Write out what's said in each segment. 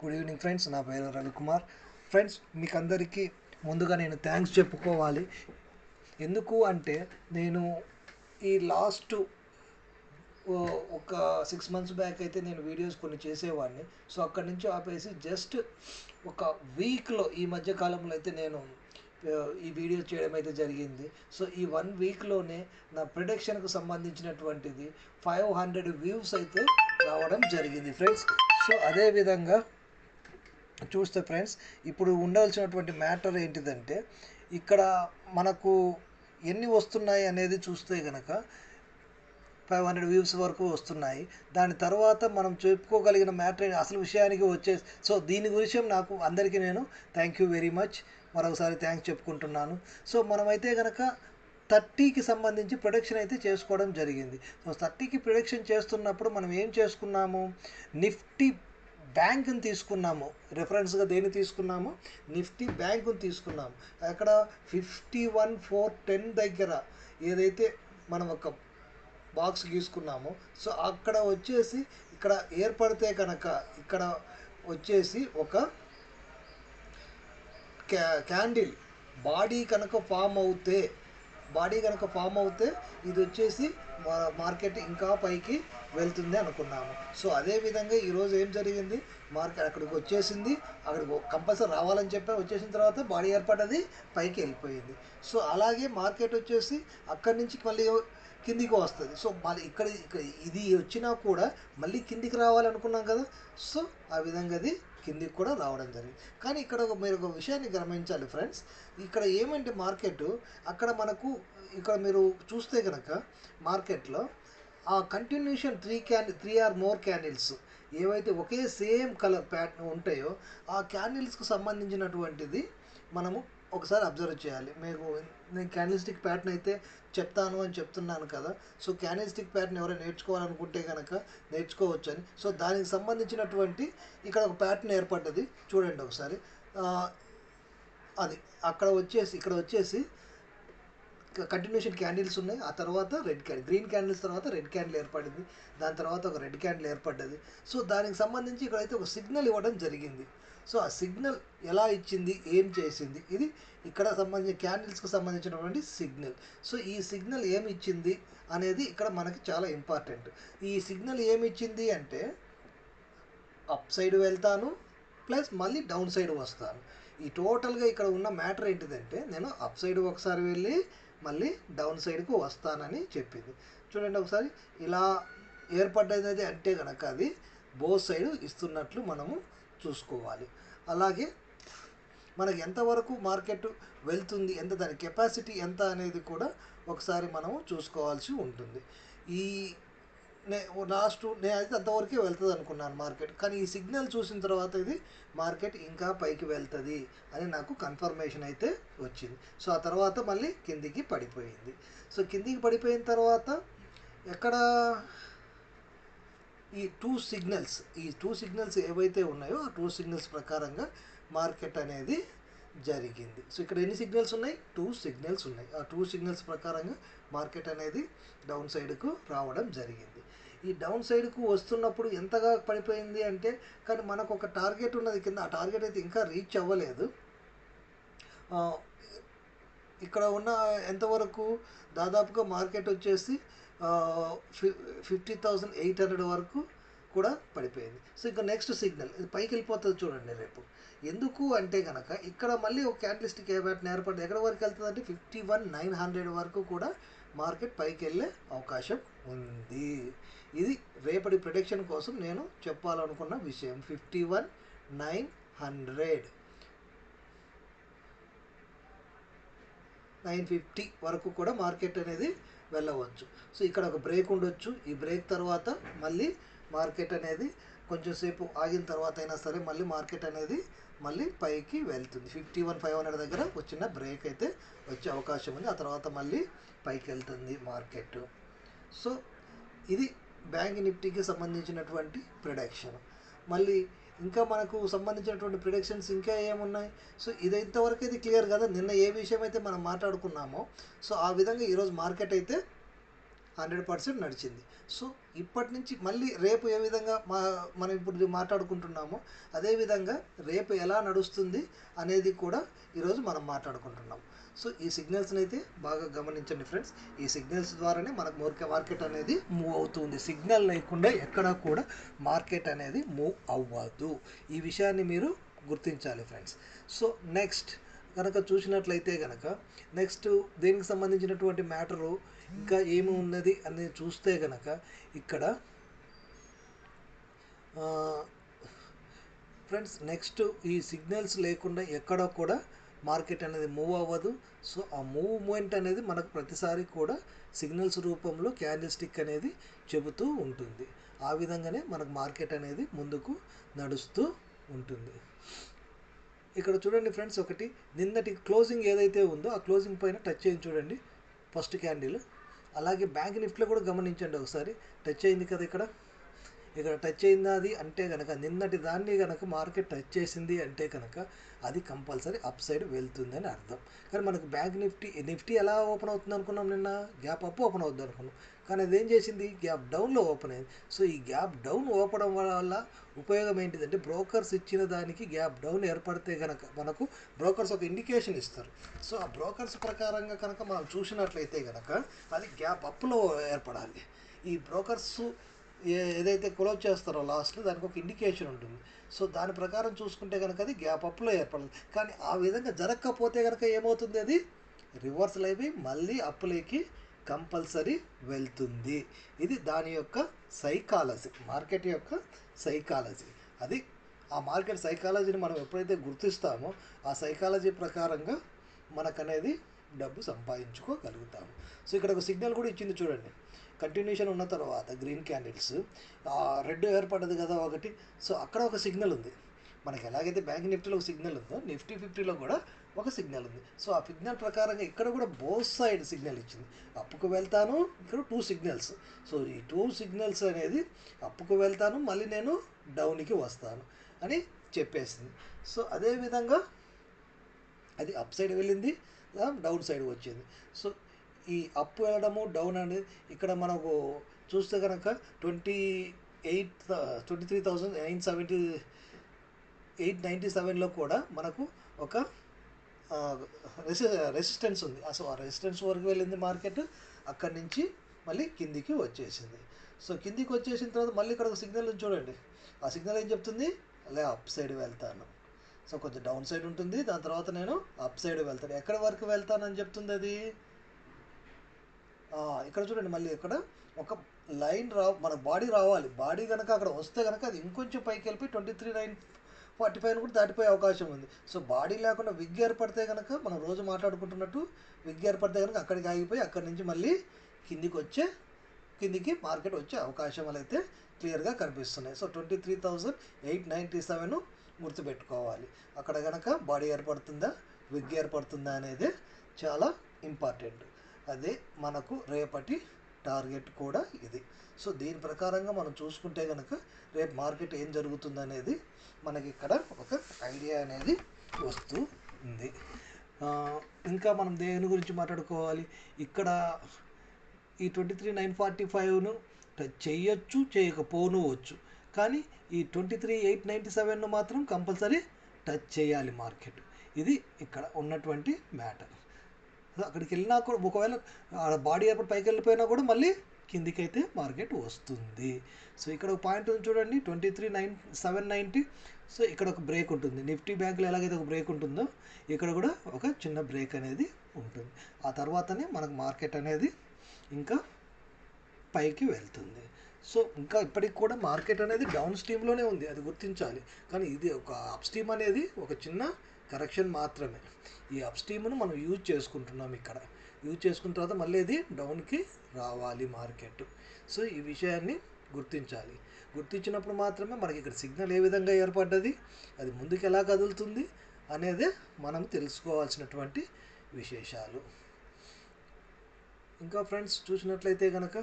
Good evening friends, నా పేరు Ravikumar. Friends, మీకు అందరికీ ముందుగా నేను థ్యాంక్స్ చెప్పుకోవాలి. ఎందుకు అంటే నేను ఈ లాస్ట్ ఒక 6 మంత్స్ బ్యాక్ అయితే నేను వీడియోస్ కొన్ని చేసేవాడిని. సో అక్కడి నుంచి ఆపేసి జస్ట్ ఒక వీక్లో ఈ మధ్య కాలంలో అయితే నేను ఈ వీడియో చేయడం అయితే జరిగింది. సో ఈ 1 వీక్లోనే నా ప్రొడక్షన్కు సంబంధించినటువంటిది 500 వ్యూస్ అయితే రావడం జరిగింది ఫ్రెండ్స్. సో అదేవిధంగా చూస్తే ఫ్రెండ్స్, ఇప్పుడు ఉండాల్సినటువంటి మ్యాటర్ ఏంటిదంటే, ఇక్కడ మనకు ఎన్ని వస్తున్నాయి అనేది చూస్తే కనుక 500 వ్యూస్ వరకు వస్తున్నాయి. దాని తర్వాత మనం చెప్పుకోగలిగిన మ్యాటర్ అసలు విషయానికి వచ్చేసి, సో దీని గురించి నాకు అందరికీ నేను థ్యాంక్ యూ వెరీ మచ్ మరొకసారి థ్యాంక్స్ చెప్పుకుంటున్నాను. సో మనమైతే కనుక 30కి సంబంధించి ప్రొడక్షన్ అయితే చేసుకోవడం జరిగింది. సో 30కి ప్రొడక్షన్ చేస్తున్నప్పుడు మనం ఏం చేసుకున్నాము, నిఫ్టీ బ్యాంకుని తీసుకున్నాము. రెఫరెన్స్గా దేన్ని తీసుకున్నాము, నిఫ్టీ బ్యాంకుని తీసుకున్నాము. అక్కడ 51,410 దగ్గర ఏదైతే మనం ఒక బాక్స్ గీసుకున్నామో, సో అక్కడ వచ్చేసి ఇక్కడ ఏర్పడితే కనుక ఇక్కడ వచ్చేసి ఒక క్యాండిల్ బాడీ కనుక ఫామ్ అవుతే ఇది వచ్చేసి మార్కెట్ ఇంకా పైకి వెళ్తుంది అనుకున్నాము. సో అదేవిధంగా ఈరోజు ఏం జరిగింది, మార్కెట్ అక్కడికి వచ్చేసింది. అక్కడికి కంపల్సరీ రావాలని చెప్పి వచ్చేసిన తర్వాత బాడీ ఏర్పడ్డది, పైకి వెళ్ళిపోయింది. సో అలాగే మార్కెట్ వచ్చేసి అక్కడి నుంచి మళ్ళీ కిందికి వస్తుంది. సో మళ్ళీ ఇక్కడ ఇది వచ్చినా కూడా మళ్ళీ కిందికి రావాలనుకున్నాం కదా. సో ఆ విధంగా అది కిందికి కూడా రావడం జరిగింది. కానీ ఇక్కడ మీరు ఒక విషయాన్ని గమనించాలి ఫ్రెండ్స్. ఇక్కడ ఏమంటే మార్కెట్ అక్కడ మనకు ఇక్కడ మీరు చూస్తే కనుక మార్కెట్లో ఆ కంటిన్యూషన్ 3 ఆర్ మోర్ క్యాండిల్స్ ఏవైతే ఒకే సేమ్ కలర్ ప్యాటర్న్ ఉంటాయో ఆ క్యాండిల్స్కి సంబంధించినటువంటిది మనము ఒకసారి అబ్జర్వ్ చేయాలి. నేను క్యాండిల్స్టిక్ ప్యాటర్న్ అయితే చెప్తాను అని చెప్తున్నాను కదా. సో క్యాండిల్స్టిక్ ప్యాటర్న్ ఎవరైనా నేర్చుకోవాలనుకుంటే కనుక నేర్చుకోవచ్చు అని. సో దానికి సంబంధించినటువంటి ఇక్కడ ఒక ప్యాటర్న్ ఏర్పడ్డది చూడండి ఒకసారి. అది ఇక్కడ వచ్చేసి కంటిన్యూషన్ క్యాండిల్స్ ఉన్నాయి. ఆ తర్వాత గ్రీన్ క్యాండిల్స్ తర్వాత రెడ్ క్యాండిల్ ఏర్పడింది. దాని తర్వాత ఒక రెడ్ క్యాండిల్ ఏర్పడ్డది. సో దానికి సంబంధించి ఇక్కడైతే ఒక సిగ్నల్ ఇవ్వడం జరిగింది. సో ఆ సిగ్నల్ ఎలా ఇచ్చింది, ఏం చేసింది, ఇది ఇక్కడ సంబంధించిన క్యాండిల్స్కి సంబంధించినటువంటి సిగ్నల్. సో ఈ సిగ్నల్ ఏమి ఇచ్చింది అనేది ఇక్కడ మనకి చాలా ఇంపార్టెంట్. ఈ సిగ్నల్ ఏమి ఇచ్చింది అంటే అప్ సైడ్ వెళ్తాను ప్లస్ మళ్ళీ డౌన్ సైడ్ వస్తాను. ఈ టోటల్గా ఇక్కడ ఉన్న మ్యాటర్ ఏంటిదంటే, నేను అప్ సైడ్ ఒకసారి వెళ్ళి మళ్ళీ డౌన్ సైడ్కు వస్తానని చెప్పింది. చూడండి ఒకసారి ఇలా ఏర్పడ్డది అంటే కనుక అది బోత్ సైడ్ ఇస్తున్నట్లు మనము చూసుకోవాలి. అలాగే మనకి ఎంతవరకు మార్కెట్ వెళ్తుంది, దాని కెపాసిటీ ఎంత అనేది కూడా ఒకసారి మనము చూసుకోవాల్సి ఉంటుంది. నేనైతే అంతవరకే వెళ్తుంది అనుకున్నాను మార్కెట్. కానీ ఈ సిగ్నల్ చూసిన తర్వాత ఇది మార్కెట్ ఇంకా పైకి వెళ్తుంది అని నాకు కన్ఫర్మేషన్ అయితే వచ్చింది. సో ఆ తర్వాత మళ్ళీ కిందికి పడిపోయింది. సో కిందికి పడిపోయిన తర్వాత ఎక్కడ ఈ టూ సిగ్నల్స్ ఏవైతే ఉన్నాయో ఆ 2 సిగ్నల్స్ ప్రకారంగా మార్కెట్ అనేది జరిగింది. సో ఇక్కడ ఎన్ని సిగ్నల్స్ ఉన్నాయి, 2 సిగ్నల్స్ ఉన్నాయి. ఆ 2 సిగ్నల్స్ ప్రకారంగా మార్కెట్ అనేది డౌన్ సైడ్కు రావడం జరిగింది. ఈ డౌన్ సైడ్కు వస్తున్నప్పుడు ఎంతగా పడిపోయింది అంటే, కానీ మనకు ఒక టార్గెట్ ఉన్నది కింద, ఆ టార్గెట్ అయితే ఇంకా రీచ్ అవ్వలేదు. ఇక్కడ ఉన్న ఎంతవరకు దాదాపుగా మార్కెట్ వచ్చేసి 50,800 వరకు కూడా పడిపోయింది. సో ఇంకా నెక్స్ట్ సిగ్నల్ ఇది పైకి వెళ్ళిపోతుంది చూడండి రేపు. ఎందుకు అంటే కనుక ఇక్కడ మళ్ళీ ఒక క్యాండిల్స్టిక్ ప్యాటర్న్ ఏర్పడింది. ఎక్కడ వరకు వెళ్తుంది అంటే 51,900 వరకు కూడా మార్కెట్ పైకి వెళ్ళే అవకాశం ఉంది. ఇది రేపటి ప్రొడిక్షన్ కోసం నేను చెప్పాలనుకున్న విషయం. 51,900 950 వరకు కూడా మార్కెట్ అనేది వెళ్ళవచ్చు. సో ఇక్కడ ఒక బ్రేక్ ఉండొచ్చు. ఈ బ్రేక్ తర్వాత మళ్ళీ మార్కెట్ అనేది కొంచెం సేపు ఆగిన తర్వాత అయినా సరే మళ్ళీ మార్కెట్ అనేది మళ్ళీ పైకి వెళ్తుంది. 51,500 దగ్గర వచ్చిన బ్రేక్ అయితే వచ్చే అవకాశం ఉంది. ఆ తర్వాత మళ్ళీ పైకి వెళ్తుంది మార్కెట్. సో ఇది బ్యాంక్ నిఫ్టీకి సంబంధించినటువంటి ప్రొడక్షన్. మళ్ళీ ఇంకా మనకు సంబంధించినటువంటి ప్రిడిక్షన్స్ ఇంకా ఏమున్నాయి. సో ఇది ఇంతవరకు ఇది క్లియర్ కదా. నిన్న ఏ విషయం అయితే మనం మాట్లాడుకున్నామో సో ఆ విధంగా ఈరోజు మార్కెట్ అయితే 100% నడిచింది. సో ఇప్పటి నుంచి మళ్ళీ రేపు ఏ విధంగా మనం ఇప్పుడు మాట్లాడుకుంటున్నామో అదేవిధంగా రేపు ఎలా నడుస్తుంది అనేది కూడా ఈరోజు మనం మాట్లాడుకుంటున్నాం. సో ఈ సిగ్నల్స్ని అయితే బాగా గమనించండి ఫ్రెండ్స్. ఈ సిగ్నల్స్ ద్వారానే మనకు మార్కెట్ అనేది మూవ్ అవుతుంది. సిగ్నల్ లేకుండా ఎక్కడా కూడా మార్కెట్ అనేది మూవ్ అవ్వదు. ఈ విషయాన్ని మీరు గుర్తించాలి ఫ్రెండ్స్. సో నెక్స్ట్ కనుక చూసినట్లయితే కనుక నెక్స్ట్ దీనికి సంబంధించినటువంటి మ్యాటరు ఇంకా ఏమి ఉన్నది అనేది చూస్తే కనుక ఇక్కడ ఫ్రెండ్స్ నెక్స్ట్ ఈ సిగ్నల్స్ లేకుండా ఎక్కడ కూడా మార్కెట్ అనేది మూవ్ అవ్వదు. సో ఆ మూవ్మెంట్ అనేది మనకు ప్రతిసారి కూడా సిగ్నల్స్ రూపంలో క్యాండిల్ స్టిక్ అనేది చెబుతూ ఉంటుంది. ఆ విధంగానే మనకు మార్కెట్ అనేది ముందుకు నడుస్తూ ఉంటుంది. ఇక్కడ చూడండి ఫ్రెండ్స్, ఒకటి నిన్నటి క్లోజింగ్ ఏదైతే ఉందో ఆ క్లోజింగ్ పైన టచ్ అయింది చూడండి ఫస్ట్ క్యాండిల్. అలాగే బ్యాంక్ నిఫ్టీలో కూడా గమనించండి ఒకసారి, టచ్ అయింది కదా ఇక్కడ టచ్ అయిందా అది అంటే కనుక నిన్నటి దాన్ని కనుక మార్కెట్ టచ్ చేసింది అంటే కనుక అది కంపల్సరీ అప్ సైడ్ వెళ్తుందని అర్థం. కానీ మనకు బ్యాంక్ నిఫ్టీ ఎలా ఓపెన్ అవుతుంది అనుకున్నాం, నిన్న గ్యాప్ అప్ ఓపెన్ అవుతుంది అనుకున్నాం, కానీ అది ఏం చేసింది, గ్యాప్ డౌన్లో ఓపెన్ అయింది. సో ఈ గ్యాప్ డౌన్ ఓపడం వల్ల ఉపయోగం ఏంటిదంటే బ్రోకర్స్ ఇచ్చిన దానికి గ్యాప్ డౌన్ ఏర్పడితే కనుక మనకు బ్రోకర్స్ ఒక ఇండికేషన్ ఇస్తారు. సో ఆ బ్రోకర్స్ ప్రకారంగా కనుక మనం చూసినట్లయితే కనుక అది గ్యాప్ అప్లో ఏర్పడాలి. ఈ బ్రోకర్స్ ఏదైతే క్లోజ్ చేస్తారో లాస్ట్లో దానికి ఒక ఇండికేషన్ ఉంటుంది. సో దాని ప్రకారం చూసుకుంటే కనుక అది గ్యాప్ అప్లో ఏర్పడాలి. కానీ ఆ విధంగా జరగకపోతే కనుక ఏమవుతుంది, అది రివర్సల్ అయిపోయి మళ్ళీ అప్పులోకి కంపల్సరీ వెళ్తుంది. ఇది దాని యొక్క సైకాలజీ, మార్కెట్ యొక్క సైకాలజీ. అది ఆ మార్కెట్ సైకాలజీని మనం ఎప్పుడైతే గుర్తిస్తామో ఆ సైకాలజీ ప్రకారంగా మనకనేది డబ్బు సంపాదించుకోగలుగుతాము. సో ఇక్కడ ఒక సిగ్నల్ కూడా ఇచ్చింది చూడండి, కంటిన్యూషన్ ఉన్న తర్వాత గ్రీన్ క్యాండిల్స్ రెడ్ ఏర్పడ్డది కదా ఒకటి. సో అక్కడ ఒక సిగ్నల్ ఉంది. మనకి ఎలాగైతే బ్యాంక్ నిఫ్టీలో ఒక సిగ్నల్ ఉందో నిఫ్టీ 50లో కూడా ఒక సిగ్నల్ ఉంది. సో ఆ సిగ్నల్ ప్రకారంగా ఇక్కడ కూడా బోత్ సైడ్ సిగ్నల్ ఇచ్చింది. అప్పుకు వెళ్తాను, ఇక్కడ 2 సిగ్నల్స్. సో ఈ 2 సిగ్నల్స్ అనేది అప్పుకు వెళ్తాను, మళ్ళీ నేను డౌన్కి వస్తాను అని చెప్పేసింది. సో అదేవిధంగా అది అప్ సైడ్ వెళ్ళింది, డౌన్ సైడ్ వచ్చింది. సో ఈ అప్ వెళ్ళడము డౌన్ అనేది ఇక్కడ మనకు చూస్తే కనుక 23,897లో కూడా మనకు ఒక రెసిస్టెన్స్ ఉంది. అసలు ఆ రెసిస్టెన్స్ వరకు వెళ్ళింది మార్కెట్, అక్కడి నుంచి మళ్ళీ కిందికి వచ్చేసింది. సో కిందికి వచ్చేసిన తర్వాత మళ్ళీ ఇక్కడ ఒక సిగ్నల్ చూడండి, ఆ సిగ్నల్ ఏం చెప్తుంది, అలా అప్ సైడ్ వెళ్తాను. సో కొంచెం డౌన్ సైడ్ ఉంటుంది, దాని తర్వాత నేను అప్ సైడ్ వెళ్తాను. ఎక్కడి వరకు వెళ్తానని చెప్తుంది అది, ఇక్కడ చూడండి మళ్ళీ ఇక్కడ ఒక లైన్ మన బాడీ రావాలి. బాడీ కనుక అక్కడ వస్తే కనుక అది ఇంకొంచెం పైకి వెళ్ళిపోయి 23,945 కూడా దాటిపోయే అవకాశం ఉంది. సో బాడీ లేకుండా విగ్ ఏర్పడితే కనుక మనం రోజు మాట్లాడుకుంటున్నట్టు విగ్ ఏర్పడితే కనుక అక్కడికి ఆగిపోయి అక్కడి నుంచి మళ్ళీ కిందికి మార్కెట్ వచ్చే అవకాశాలు అయితే క్లియర్గా కనిపిస్తున్నాయి. సో 23,897 గుర్తుపెట్టుకోవాలి. అక్కడ కనుక బాడీ ఏర్పడుతుందా విగ్ ఏర్పడుతుందా అనేది చాలా ఇంపార్టెంట్. అదే మనకు రేపటి టార్గెట్ కూడా ఇది. సో దీని ప్రకారంగా మనం చూసుకుంటే కనుక రేపు మార్కెట్ ఏం జరుగుతుంది అనేది మనకి ఇక్కడ ఒక ఐడియా అనేది వస్తూ ఉంది. ఇంకా మనం దేని గురించి మాట్లాడుకోవాలి, ఇక్కడ ఈ 23,945ను టచ్ చేయొచ్చు చేయకపోవచ్చు, కానీ ఈ 23,897ను మాత్రం కంపల్సరీ టచ్ చేయాలి మార్కెట్. ఇది ఇక్కడ ఉన్నటువంటి మ్యాటర్. అక్కడికి వెళ్ళినా కూడా ఒకవేళ బాడీ ఏర్పడి పైకి వెళ్ళిపోయినా కూడా మళ్ళీ కిందికైతే మార్కెట్ వస్తుంది. సో ఇక్కడ ఒక పాయింట్ ఉంది చూడండి, 23,790. సో ఇక్కడ ఒక బ్రేక్ ఉంటుంది. నిఫ్టీ బ్యాంకులో ఎలాగైతే ఒక బ్రేక్ ఉంటుందో ఇక్కడ కూడా ఒక చిన్న బ్రేక్ అనేది ఉంటుంది. ఆ తర్వాతనే మనకు మార్కెట్ అనేది ఇంకా పైకి వెళ్తుంది. సో ఇంకా ఇప్పటికి కూడా మార్కెట్ అనేది డౌన్ స్ట్రీమ్లోనే ఉంది, అది గుర్తించాలి. కానీ ఇది ఒక అప్ స్ట్రీమ్ అనేది ఒక చిన్న కరెక్షన్ మాత్రమే. ఈ అప్ స్ట్రీమ్ను మనం యూజ్ చేసుకుంటున్నాం. ఇక్కడ యూజ్ చేసుకున్న తర్వాత మళ్ళీ ఇది డౌన్కి రావాలి మార్కెట్. సో ఈ విషయాన్ని గుర్తించాలి. గుర్తించినప్పుడు మాత్రమే మనకి ఇక్కడ సిగ్నల్ ఏ విధంగా ఏర్పడ్డది, అది ముందుకు ఎలా కదులుతుంది అనేదే మనం తెలుసుకోవాల్సినటువంటి విశేషాలు. ఇంకా ఫ్రెండ్స్ చూసినట్లయితే కనుక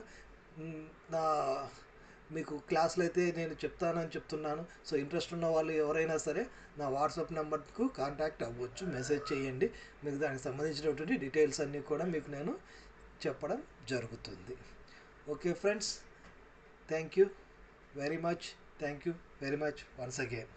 మీకు క్లాసులు అయితే నేను చెప్తానని చెప్తున్నాను. సో ఇంట్రెస్ట్ ఉన్న వాళ్ళు ఎవరైనా సరే నా వాట్సాప్ నెంబర్కు కాంటాక్ట్ అవ్వచ్చు, మెసేజ్ చేయండి. మీకు దానికి సంబంధించినటువంటి డీటెయిల్స్ అన్నీ కూడా మీకు నేను చెప్పడం జరుగుతుంది. Okay friends, thank you very much, thank you very much once again.